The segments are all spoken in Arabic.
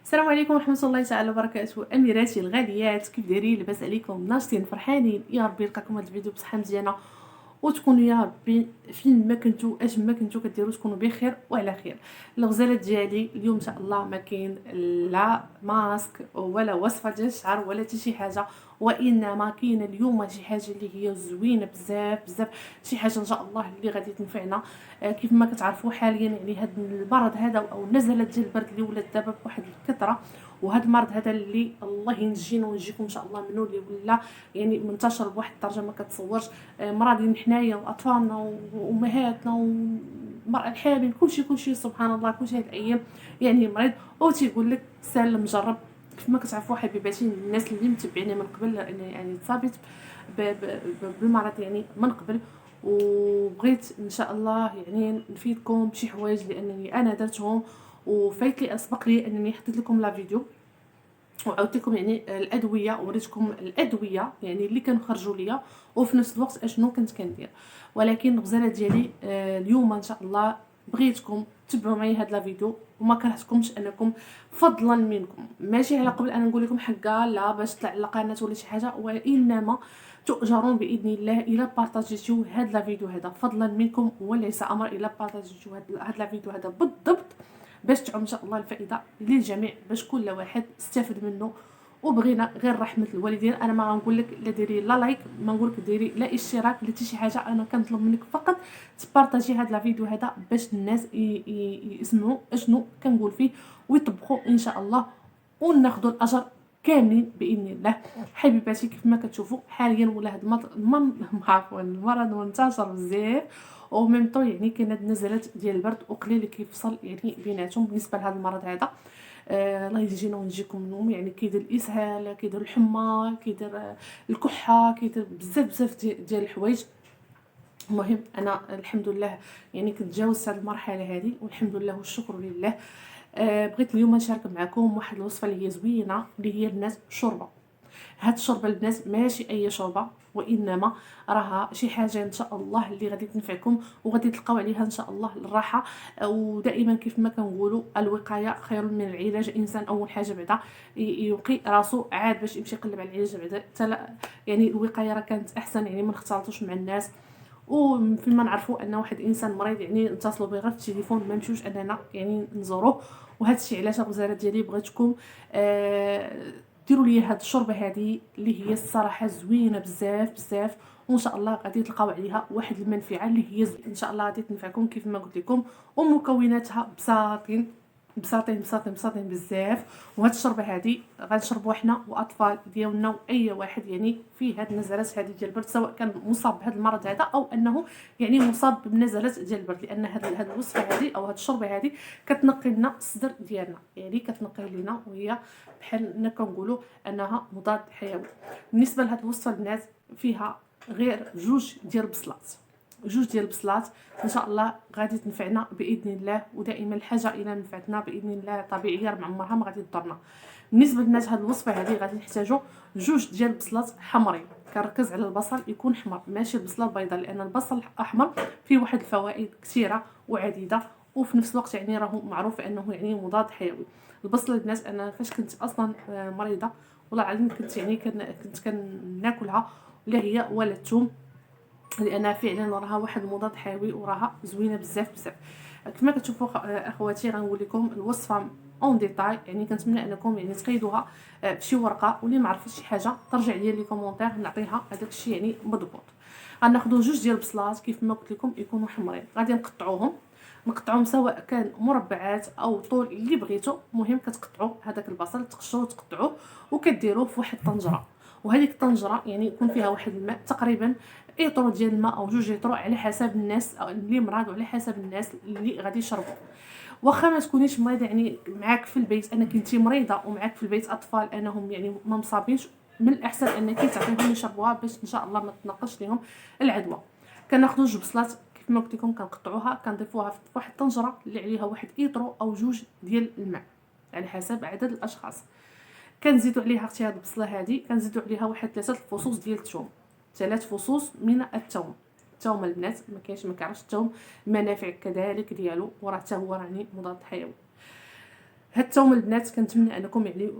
السلام عليكم ورحمة الله تعالى وبركاته. أميراتي الغاليات، كيف دايرين؟ لاباس عليكم؟ ناشطين فرحانين؟ يا ربي يلقاكم هاد الفيديو بصحة مزيانة وتكونوا يا ربي فين ما كنتو اش ما كنتو كديروا تكونوا بخير وعلى خير. الغزالات ديالي اليوم ان شاء الله ما كاين لا ماسك ولا وصفه ديال الشعر ولا حتى شي حاجه، وانما كاين اليوم شي حاجه اللي هي زوينه بزاف بزاف، شي حاجه ان شاء الله اللي غادي تنفعنا. كيف ما كتعرفوا حاليا يعني هذا المرض هذا او النزله ديال البرد اللي ولات دابا بواحد الكثره، وهذا المرض هذا اللي الله ينجينا ونجيكم ان شاء الله منه، اللي ولا يعني منتشر بواحد الدرجه ما كتصورش. مرضين حنايا واطفالنا وامهاتنا والمراه الحامل كلشي سبحان الله كلشي هاد الايام يعني مريض او تيقول لك سالم جرب. كيف ما كتعرفوا حبيباتي الناس اللي متبعيني من قبل يعني تصابت بالمرض يعني من قبل، وبغيت ان شاء الله يعني نفيدكم بشي حوايج لانني انا درتهم وفايت لي اسبق لي انني حطيت لكم لا فيديو وعاودت لكم يعني الادويه وريتكم الادويه يعني اللي كانوا خرجوا ليا وفي نفس الوقت اشنو كنت كندير. ولكن الغزاله ديالي اليوم ان شاء الله بغيتكم تبعوا معايا هاد لا فيديو وما كرهتكمش انكم فضلا منكم، ماشي على قبل انا نقول لكم حقا لا باش تطلع القناه ولا شي حاجه، وانما تؤجرون باذن الله الى بارطاجيتو هاد لا فيديو هذا فضلا منكم وليس امر، الى بارطاجيتو هاد لا فيديو هذا بالضبط باش تعم ان شاء الله الفائده للجميع، باش كل واحد استفد منه. وبغينا غير رحمه الوالدين، انا ما غنقول لك لا ديري لا لايك، ما نقول لك ديري لا اشتراك لا حتى شي حاجه، انا كنطلب منك فقط تبارطاجي هذا لا فيديو هذا باش الناس يسمعوا اشنو كنقول فيه ويطبقوا ان شاء الله وناخذوا الاجر كاملين باذن الله. حبيباتي كيف ما كتشوفوا حاليا ولا هاد عفوا المرض منتشر بزاف، وميم طو يعني كاين هاد النزلات ديال البرد وقليل اللي كيفصل يعني بيناتهم بالنسبه لهذا المرض هذا. الله يجينا ونجيكم منهم، يعني كيدير الاسهال، كيدير الحمى، كيدير الكحه، كيدير بزاف ديال الحوايج. المهم انا الحمد لله يعني كنت تجاوزت هذه المرحله هذه والحمد لله والشكر لله. بغيت اليوم نشارك معكم واحد الوصفه اللي هي زوينه، اللي هي البنات شوربه. هاد الشوربه البنات ماشي اي شوربه، وانما راها شي حاجه ان شاء الله اللي غادي تنفعكم وغادي تلقاو عليها ان شاء الله الراحه. ودائما كيف ما كنقولوا الوقايه خير من العلاج. الانسان اول حاجه بعدا يوقي راسو عاد باش يمشي يقلب على العلاج بعدا، يعني الوقايه راه كانت احسن، يعني ما نختلطوش مع الناس. وفيما نعرفوا ان واحد الانسان مريض يعني نتصلوا به غير في التليفون، ما نمشيوش اننا يعني نزوروه. وهذا الشيء علاش الغزاله ديالي بغيتكم ديروا لي هاد الشوربه هذه اللي هي الصراحه زوينه بزاف بزاف، وان شاء الله غادي تلقاو عليها واحد المنفعه اللي هي ان شاء الله غادي تنفعكم كيف ما قلت لكم. ومكوناتها بساطين بساطين بساطين بساطين بزاف. وهاد الشربه هذه غنشربوها حنا واطفال ديالنا واي واحد يعني فيه هاد النزلات هذه ديال البرد، سواء كان مصاب بهذا المرض هذا او انه يعني مصاب بنزلات ديال البرد، لان هاد الوصفه هذه او هاد الشربه هذه كتنقي لنا الصدر ديالنا، يعني كتنقي لنا وهي بحال كنقولوا انها مضاد حيوي. بالنسبه لهاد الوصفه البنات فيها غير جوج ديال البصلات ان شاء الله غادي تنفعنا باذن الله، ودائما الحاجه الى نفعتنا باذن الله طبيعيه مع عمرها ما غادي تضرنا. بالنسبه للناس هاد الوصفه هذه غادي نحتاجوا جوج ديال البصلات حمرين، كنركز على البصل يكون حمر ماشي البصله البيضاء، لان البصل الاحمر فيه واحد الفوائد كثيره وعديده، وفي نفس الوقت يعني راه معروف انه يعني مضاد حيوي. البصل البنات انا فاش كنت اصلا مريضه والله العظيم كنت يعني كنت كناكلها لا هي ولا الثوم، لانها فعلا راها واحد المضاد حيوي وراها زوينه بزاف بزاف. كما كتشوفوا اخواتي غنقول لكم الوصفه اون ديتاي، يعني كنتمنى انكم يعني تقيدوها بشي ورقه، واللي ما عرفتش شي حاجه ترجع لي لي كومونتير نعطيها هذاك الشيء يعني مضبوط. غناخذوا جوج ديال البصلات كيف ما قلت لكم يكونوا حمرين، غادي نقطعوهم سواء كان مربعات او طول اللي بغيتو، المهم كتقطعوا هذاك البصل تقشروه وتقطعوه وكديروه في واحد الطنجره، وهذيك الطنجره يعني يكون فيها واحد الماء تقريبا ايطرو ديال الماء او جوج ايطرو على حسب الناس او اللي مراد وعلى حسب الناس اللي غادي يشربوا. واخا ما تكونيش مريضه يعني معاك في البيت انك انتي مريضه ومعاك في البيت اطفال انهم يعني ما مصابينش، من الاحسن انك تعطيهم يشربوها باش ان شاء الله ما تنقصش لهم العدوى. كناخذوا جوج بصلات كيف ما قلت لكم كنقطعوها كنضيفوها في واحد الطنجره اللي عليها واحد ايطرو او جوج ديال الماء على حسب عدد الاشخاص. كنزيدوا عليها اختي هاد البصله هذه كنزيدوا عليها واحد 3 فصوص ديال الثوم، 3 فصوص من الثوم البنات ما كاينش ما كيعرفش الثوم المنافع كذلك ديالو وراه حتى هو راني مضاد حيوي. هاد الثوم البنات كنتمنى انكم يعني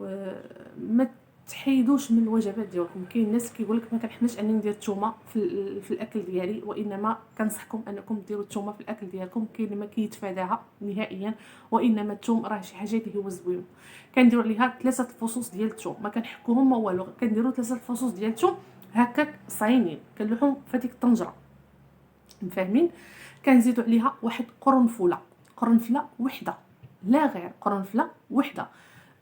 ما تحيدوش من الوجبات ديالكم. كاين ناس كيقول لك ما كنحملش انني ندير الثومه في الاكل ديالي، وانما كنصحكم انكم ديروا الثومه في الاكل ديالكم. كاين ما كيتفاداها نهائيا، وانما الثوم راه شي حاجه اللي هو زوين. كنديروا عليها 3 فصوص ديال الثوم، ما كنحكوهم ما والو، كنديروا 3 فصوص ديال الثوم هكاك صاينين كنلوحهم في هذيك الطنجره، فاهمين. كنزيدوا عليها واحد قرنفله وحده، لا غير قرنفله وحده،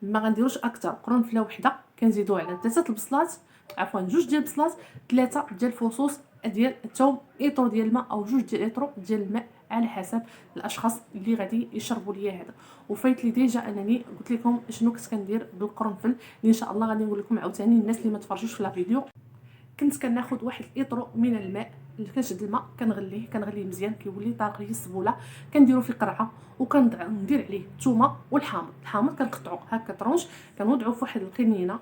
ما غنديروش اكثر. قرنفله وحده كنزيدوا على 3 البصلات، عفوا 2 ديال البصلات، 3 ديال الفصوص ديال الثوم، ايطرو ديال الماء او 2 ديال ايطرو ديال الماء على حسب الاشخاص اللي غادي يشربوا ليا هذا. وفايت لي ديجا انني قلت لكم شنو كنت كندير بالقرنفل، اللي ان شاء الله غادي نقول لكم عاوتاني الناس اللي ما تفرجوش في لا فيديو. كنت كناخذ واحد الاطرو من الماء، الكاس د الماء كنغليه مزيان، كيولي طارق لي السبوله، كنديرو فيه قرعه وكندير عليه الثومه الحامض كنقطعو هكا طرونش، كنوضعو في واحد القنينه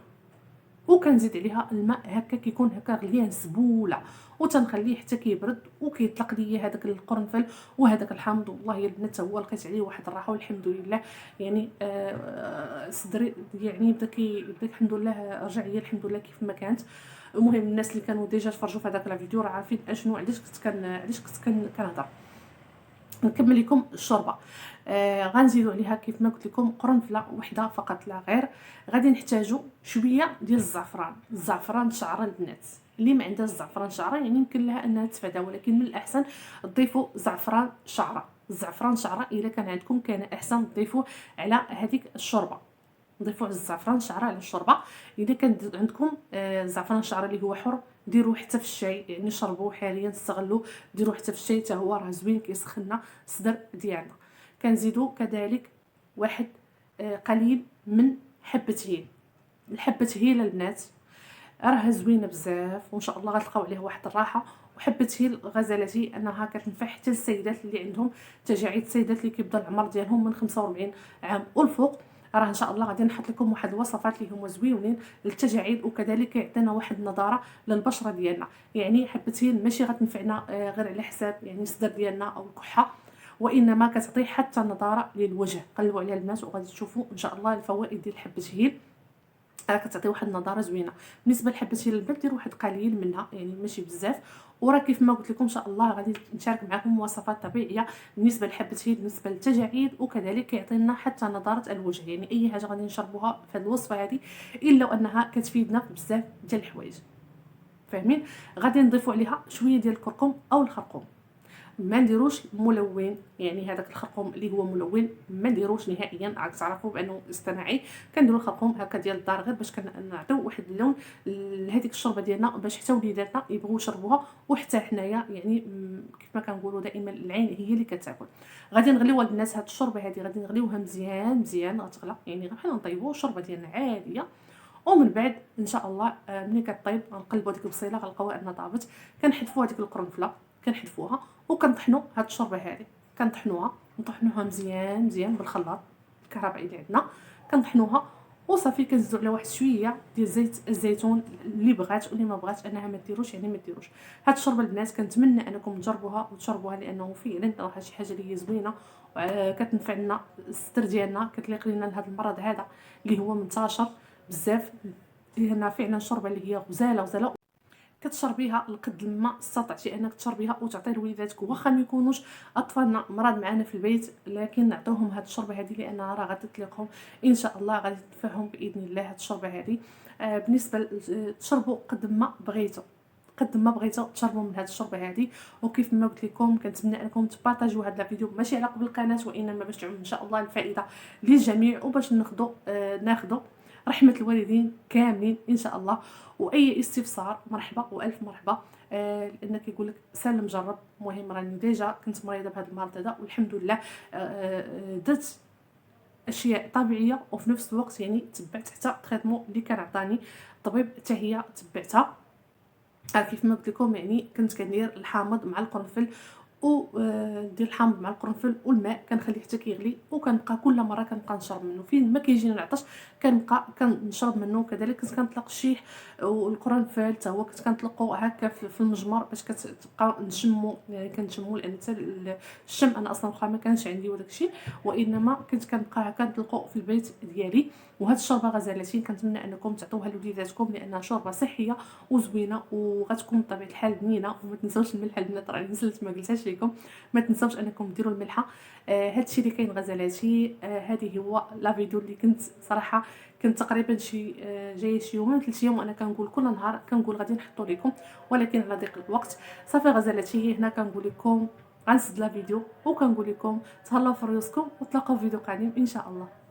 وكنزيد عليها الماء هكا كيكون هكا غليان سبوله، وتنخليه حتى كيبرد وكيطلق ليا هذاك القرنفل وهذاك الحامض. والله يا البنات هو لقيت عليه واحد الراحه والحمد لله. يعني صدري يعني بدا الحمد لله رجع ليا الحمد لله كيف ما كانت. المهم الناس اللي كانوا ديجا تفرجوا في هذاك الفيديو راه عارفين اشنو علاش كنت كنهضر. نكمل لكم الشوربه. غنزيدوا عليها كيف ما قلت لكم قرنفله وحده فقط لا غير. غادي نحتاجوا شويه ديال الزعفران شعره. البنات اللي ما عندها الزعفران شعره يعني يمكن لها انها تفادى، ولكن من الاحسن تضيفوا زعفران شعره. الا كان عندكم كان احسن تضيفوه على هذيك الشوربه، نضيفوا الزعفران شعره على الشوربه. اذا كان عندكم زعفران شعره اللي هو حر ديروه حتى في الشاي، يعني شربوه حاليا استغلوا، ديروه حتى في الشاي حتى هو راه زوين كيسخننا الصدر ديالنا. كنزيدوا كذلك واحد قليل من حبه هيل. الحبه هيل البنات راها زوينه بزاف وان شاء الله غتلقاو عليه واحد الراحه. وحبه هيل غزالتي انها كتنفع حتى السيدات اللي عندهم تجاعيد، السيدات اللي كيبدا العمر ديالهم من 45 عام والفوق. راه ان شاء الله غادي نحط لكم واحد الوصفات اللي هما زوينين للتجاعيد، وكذلك يعطينا واحد النضاره للبشره ديالنا. يعني حبه هيل ماشي غتنفعنا غير على حساب يعني الصدر ديالنا او الكحه، وانما كتعطي حتى نضاره للوجه. قلبوا عليها البنات وغادي تشوفوا ان شاء الله الفوائد ديال حبه هيل، كتعطي واحد النضاره زوينه. بالنسبه لحبه هيل البنات ديروا واحد قليل منها يعني ماشي بزاف. وراه كيف ما قلت لكم ان شاء الله غادي نشارك معكم وصفات طبيعيه بالنسبه لحبه هيل بالنسبه للتجاعيد، وكذلك يعطينا حتى نضاره الوجه. يعني اي حاجه غادي نشربوها في هذه الوصفه هذه الا انها كتفيدنا في بزاف ديال الحوايج، فاهمين. غادي نضيفوا عليها شويه ديال الكركم او الخرقوم. ما نديروش ملون، يعني هذاك الخرقوم اللي هو ملون ما نديروش نهائيا، عاد تعرفوا بانه اصطناعي. كنديروا الخرقوم هكا ديال الدار غير باش كنعطيو واحد اللون لهذيك الشوربه ديالنا، باش حتى وليداتنا يبغوا يشربوها وحتى حنايا. يعني كيف ما كنقولوا دائما العين هي اللي كتاكل. غادي نغليوها الناس هاد الشوربه هذه غادي نغليوها مزيان غتغلى، يعني غير بحال نطيبوا الشوربه ديالنا عاديه. ومن بعد ان شاء الله ملي كطيب غنقلبوا ديك البصيله غنلقاوها انها طابت، كنحذفوا هذيك القرنفله كنحذفوها وكنطحنوا هاد الشوربه هذه. نطحنوها مزيان بالخلاط الكهربائي اللي عندنا، كنطحنوها وصافي. كنزيدوا على واحد شويه ديال زيت الزيتون اللي بغات واللي ما بغاتش انها ما ديروش يعني ما ديروش. هاد الشوربه البنات كنتمنى انكم تجربوها وتشربوها، لانه فعلا راه شي حاجه اللي هي زوينه كتنفع لنا الستر ديالنا، كتليق لنا لهذا المرض هذا اللي هو منتشر بزاف، لانها فعلا شوربه اللي هي غزاله كتشربيها لقد ما استطعتي انك تشربيها وتعطي لوليداتك، واخا ما يكونوش اطفالنا مرض معنا في البيت، لكن نعطيوهم هاد الشوربه هذه لانها راه غادي تليقهم ان شاء الله، غادي تنفعهم باذن الله هاد الشوربه هذه. بالنسبه تشربوا قد ما بغيتوا تشربوا من هاد الشوربه هذه. وكيف ما قلت لكم كنتمنى انكم تبارطاجيو هذا الفيديو ماشي على قبل القناه، وانما باش تعم ان شاء الله الفائده للجميع، وباش ناخذوا رحمه الوالدين كاملين ان شاء الله. واي استفسار مرحبا والف مرحبا. لانك يقول لك سالم جرب. المهم راني ديجا كنت مريضه بهذا المرض هذا والحمد لله درت اشياء طبيعيه، وفي نفس الوقت يعني تبعت حتى التريتمون اللي كان عطاني الطبيب حتى هي تبعتها. كيف ما قلت لكم يعني كنت كندير الحامض مع القرنفل ندير الحامض مع القرنفل والماء، كنخليه حتى كيغلي وكنبقى كل مره كنبقى نشرب منه. فين ما كيجيني العطش كنبقى كنشرب منه. كذلك كنت كنطلق الشيح والقرنفل حتى هو كنت كنطلقو هكا في المجمر باش كتبقى نشمو، يعني كنشمو لان حتى الشم انا اصلا واخا ما كانش عندي وداك الشيء، وانما كنت كنبقى هكا نطلقو في البيت ديالي. وهاد الشوربه غزالتي كنتمنى انكم تعطوها لوليداتكم لانها شوربه صحيه وزوينه وغتكون بطبيعه الحال بنينه. وما تنساوش الملح البنات، راني نسيت ما قلتهاش لكم، ما تنساوش انكم ديروا الملحه. هادشي اللي كاين غزالاتي. هذه هو لا فيديو اللي كنت صراحه كنت تقريبا شي جايه شي يومين 3 ايام وانا كنقول كل نهار كنقول غادي نحطو لكم، ولكن على ضيق الوقت. صافي غزالاتي، هنا كنقول لكم غنسد لا فيديو وكنقول لكم تهلاو في ريوسكم وتلاقاو في فيديو قادم ان شاء الله.